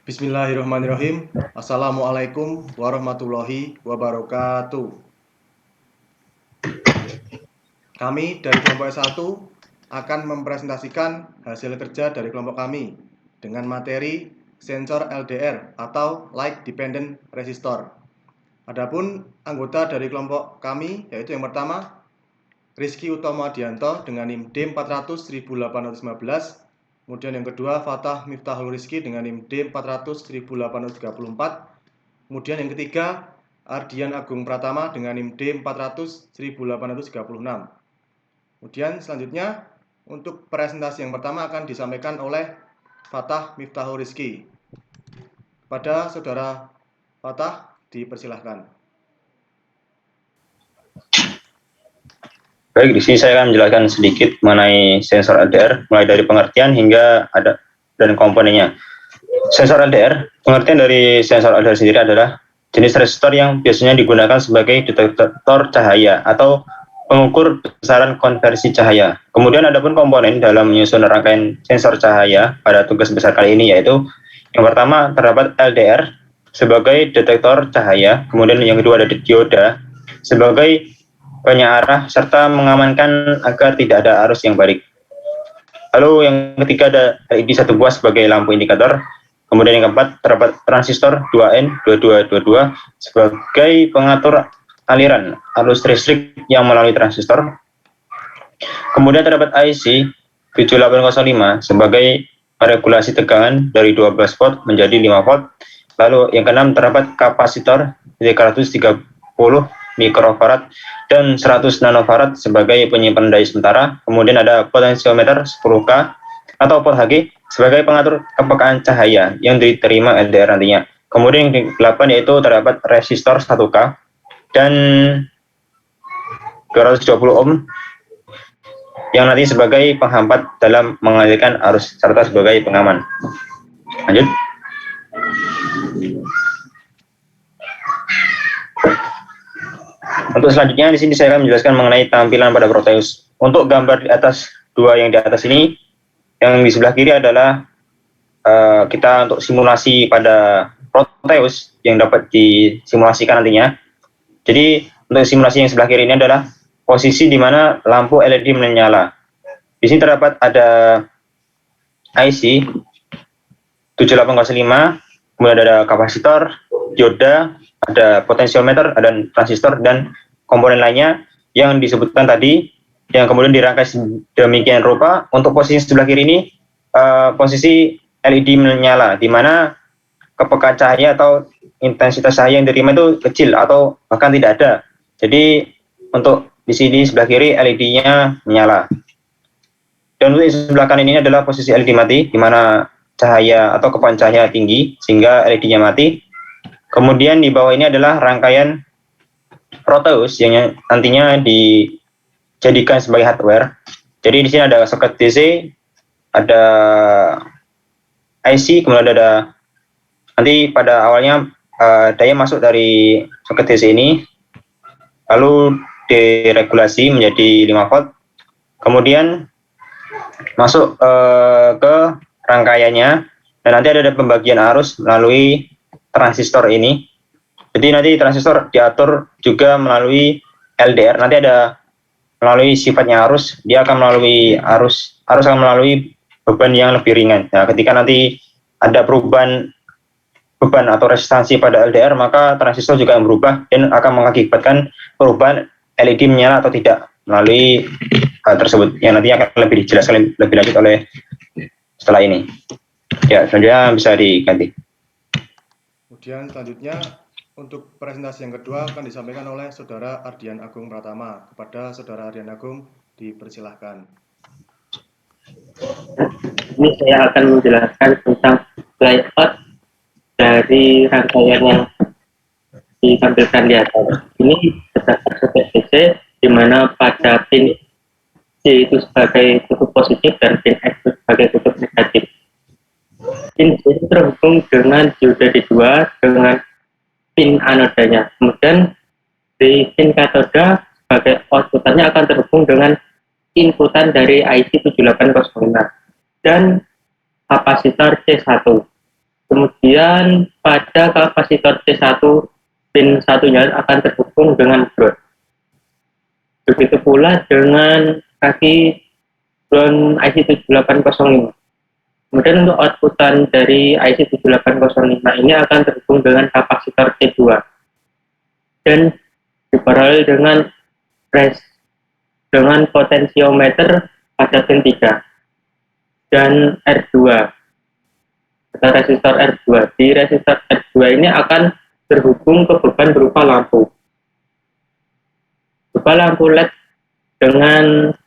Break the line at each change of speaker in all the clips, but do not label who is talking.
Bismillahirrahmanirrahim. Assalamualaikum warahmatullahi wabarakatuh. Kami dari kelompok S1 akan mempresentasikan hasil kerja dari kelompok kami dengan materi sensor LDR atau Light Dependent Resistor. Adapun anggota dari kelompok kami yaitu yang pertama Rizky Utomo Adianto dengan NIM D400-1815. Kemudian yang kedua Fatah Miftahul Rizky dengan NIM D400-1834. Kemudian yang ketiga Ardian Agung Pratama dengan NIM D400-1836. Kemudian selanjutnya untuk presentasi yang pertama akan disampaikan oleh Fatah Miftahul Rizky. Kepada saudara Fatah dipersilahkan.
Baik, di sini saya akan menjelaskan sedikit mengenai sensor LDR, mulai dari pengertian hingga ada dan komponennya. Sensor LDR, pengertian dari sensor LDR sendiri adalah jenis resistor yang biasanya digunakan sebagai detektor cahaya atau pengukur besaran konversi cahaya. Kemudian ada pun komponen dalam menyusun rangkaian sensor cahaya pada tugas besar kali ini, yaitu yang pertama terdapat LDR sebagai detektor cahaya, kemudian yang kedua ada dioda sebagai penyearah serta mengamankan agar tidak ada arus yang balik. Lalu yang ketiga ada LED satu buah sebagai lampu indikator. Kemudian yang keempat terdapat transistor 2N2222 sebagai pengatur aliran arus listrik yang melalui transistor. Kemudian terdapat IC 7805 sebagai regulasi tegangan dari 12 volt menjadi 5 volt. Lalu yang keenam terdapat kapasitor 330 mikrofarad dan 100 nanofarad sebagai penyimpan daya sementara. Kemudian ada potensiometer 10K atau volt Hg sebagai pengatur kepekaan cahaya yang diterima LDR nantinya. Kemudian yang ke-8 yaitu terdapat resistor 1K dan 220 ohm yang nanti sebagai penghambat dalam mengalirkan arus serta sebagai pengaman. Lanjut. Untuk selanjutnya di sini saya akan menjelaskan mengenai tampilan pada Proteus. Untuk gambar di atas dua yang di atas ini, yang di sebelah kiri adalah kita untuk simulasi pada Proteus yang dapat disimulasikan nantinya. Jadi untuk simulasi yang sebelah kiri ini adalah posisi di mana lampu LED menyala. Di sini terdapat ada IC 7805, kemudian ada kapasitor, dioda, ada potensiometer, ada transistor dan komponen lainnya yang disebutkan tadi, yang kemudian dirangkai demikian rupa. Untuk posisi sebelah kiri ini posisi LED menyala, di mana kepekaan cahaya atau intensitas cahaya yang diterima itu kecil atau bahkan tidak ada. Jadi untuk di sini sebelah kiri LED-nya menyala. Dan untuk sebelah kanan ini adalah posisi LED mati, di mana cahaya atau kepekaan cahaya tinggi sehingga LED-nya mati. Kemudian di bawah ini adalah rangkaian Proteus yang nantinya dijadikan sebagai hardware. Jadi di sini ada soket DC, ada IC, kemudian ada nanti pada awalnya daya masuk dari soket DC ini, lalu diregulasi menjadi 5 volt, kemudian masuk ke rangkaiannya, dan nanti ada pembagian arus melalui transistor ini. Jadi nanti transistor diatur juga melalui LDR. Nanti ada melalui sifatnya arus, dia akan melalui arus akan melalui beban yang lebih ringan. Nah, ketika nanti ada perubahan beban atau resistansi pada LDR, maka transistor juga yang berubah dan akan mengakibatkan perubahan LED menyala atau tidak melalui hal tersebut. Yang nanti akan lebih dijelaskan lebih lanjut oleh setelah ini. Ya, selanjutnya bisa diganti.
Kemudian selanjutnya untuk presentasi yang kedua akan disampaikan oleh Saudara Ardian Agung Pratama. Kepada Saudara Ardian Agung dipersilahkan.
Ini saya akan menjelaskan tentang layout dari rangkaian yang ditampilkan di atas. Ini berdasarkan soket DC, di mana pada pin C itu sebagai kutub positif dan pin X sebagai kutub negatif. Pin C itu terhubung dengan dioda D2 dengan pin anodanya. Kemudian di pin katoda sebagai outputannya akan terhubung dengan inputan dari IC 7805 dan kapasitor C1. Kemudian pada kapasitor C1 pin satunya akan terhubung dengan ground. Begitu pula dengan kaki ground IC7805. Kemudian untuk outputan dari IC7805 ini akan terhubung dengan kapasitor C2 dan diparalel dengan potensiometer pada pin 3 dan R2 atau resistor R2. Di resistor R2 ini akan terhubung ke beban berupa lampu LED dengan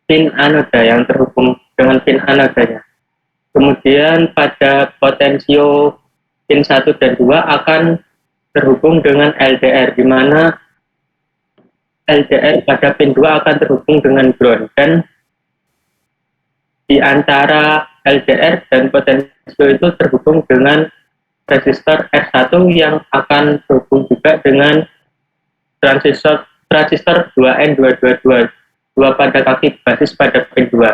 pin anoda yang terhubung dengan pin anodanya. Kemudian pada potensio pin 1 dan 2 akan terhubung dengan LDR, di mana LDR pada pin 2 akan terhubung dengan ground, dan di antara LDR dan potensio itu terhubung dengan resistor R1 yang akan terhubung juga dengan transistor 2N222, dua pada kaki basis pada pin 2.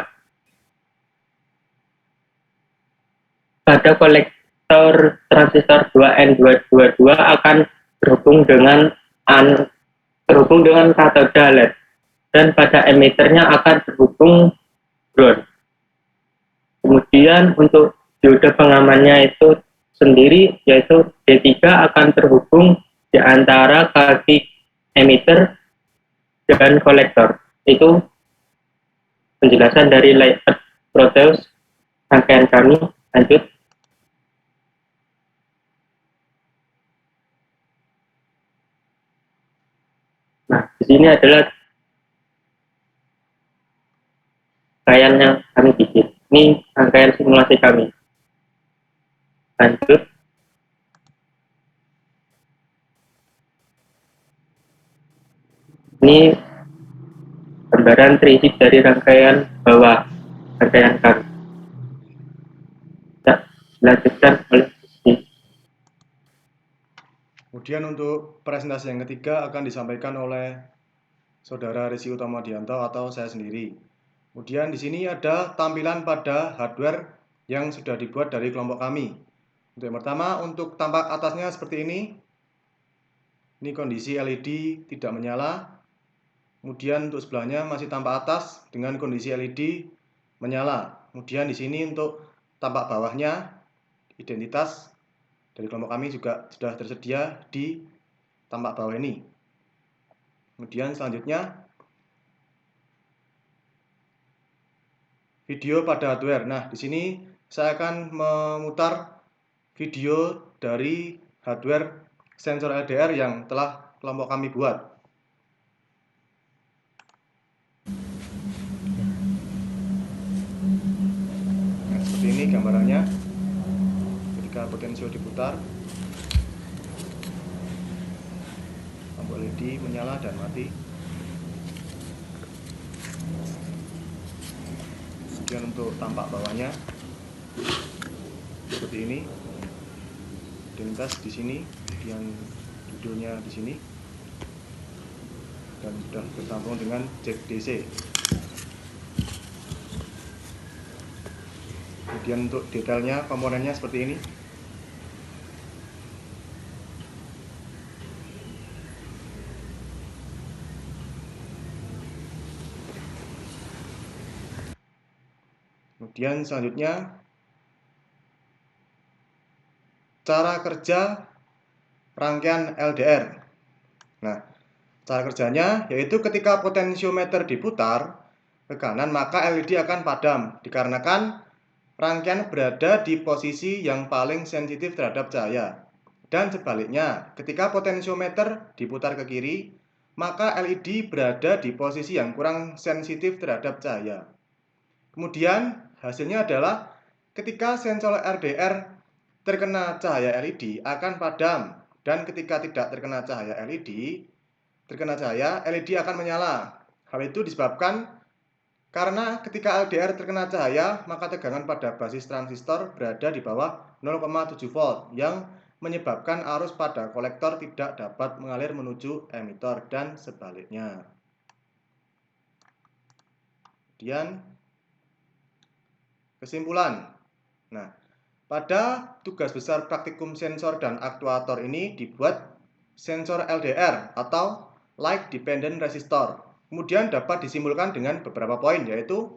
Pada kolektor transistor 2N222 akan terhubung dengan katoda LED, dan pada emitternya akan terhubung ground. Kemudian untuk diode pengamannya itu sendiri, yaitu D3 akan terhubung di antara kaki emitter dan kolektor. Itu penjelasan dari layout Proteus rangkaian kami. Lanjut. Nah, di sini adalah rangkaian yang kami bikin. Ini rangkaian simulasi kami. Lanjut. Ini gambaran 3D dari rangkaian bawah rangkaian kami. Ya, dilanjutkan oleh Gusti.
Kemudian untuk presentasi yang ketiga akan disampaikan oleh Saudara Rizky Utamadianto atau saya sendiri. Kemudian di sini ada tampilan pada hardware yang sudah dibuat dari kelompok kami. Untuk yang pertama, untuk tampak atasnya seperti ini. Ini kondisi LED tidak menyala. Kemudian untuk sebelahnya masih tampak atas dengan kondisi LED menyala. Kemudian di sini untuk tampak bawahnya, identitas dari kelompok kami juga sudah tersedia di tampak bawah ini. Kemudian selanjutnya video pada hardware. Nah, di sini saya akan memutar video dari hardware sensor LDR yang telah kelompok kami buat. Nah, seperti ini gambarannya. Ketika potensio diputar, lampu LED menyala dan mati. Kemudian untuk tampak bawahnya seperti ini, identitas di sini, kemudian judulnya di sini, dan sudah tersambung dengan jack DC. Kemudian untuk detailnya, komponennya seperti ini. Kemudian selanjutnya, cara kerja rangkaian LDR. Nah, cara kerjanya yaitu ketika potensiometer diputar ke kanan, maka LED akan padam dikarenakan rangkaian berada di posisi yang paling sensitif terhadap cahaya. Dan sebaliknya, ketika potensiometer diputar ke kiri, maka LED berada di posisi yang kurang sensitif terhadap cahaya. Kemudian hasilnya adalah ketika sensor LDR terkena cahaya LED akan padam, dan ketika tidak terkena cahaya LED akan menyala. Hal itu disebabkan karena ketika LDR terkena cahaya, maka tegangan pada basis transistor berada di bawah 0,7 volt yang menyebabkan arus pada kolektor tidak dapat mengalir menuju emitor dan sebaliknya. Kemudian kesimpulan. Nah, Pada tugas besar praktikum sensor dan aktuator ini dibuat sensor LDR atau Light Dependent Resistor. Kemudian dapat disimpulkan dengan beberapa poin, yaitu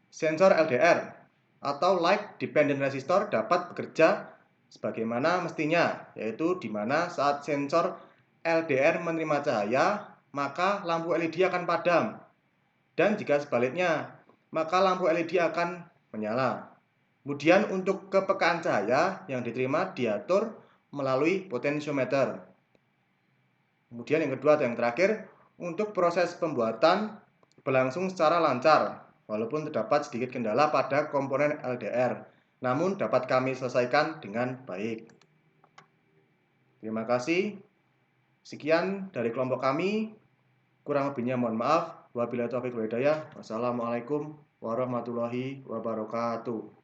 sensor LDR atau Light Dependent Resistor dapat bekerja sebagaimana mestinya, yaitu di mana saat sensor LDR menerima cahaya, maka lampu LED akan padam. Dan jika sebaliknya, maka lampu LED akan menyala. Kemudian untuk kepekaan cahaya yang diterima diatur melalui potensiometer. Kemudian yang kedua atau yang terakhir, untuk proses pembuatan berlangsung secara lancar, walaupun terdapat sedikit kendala pada komponen LDR, namun dapat kami selesaikan dengan baik. Terima kasih. Sekian dari kelompok kami. Kurang lebihnya mohon maaf. Wabillahi taufiq wal hidayah. Wassalamualaikum warahmatullahi wabarakatuh.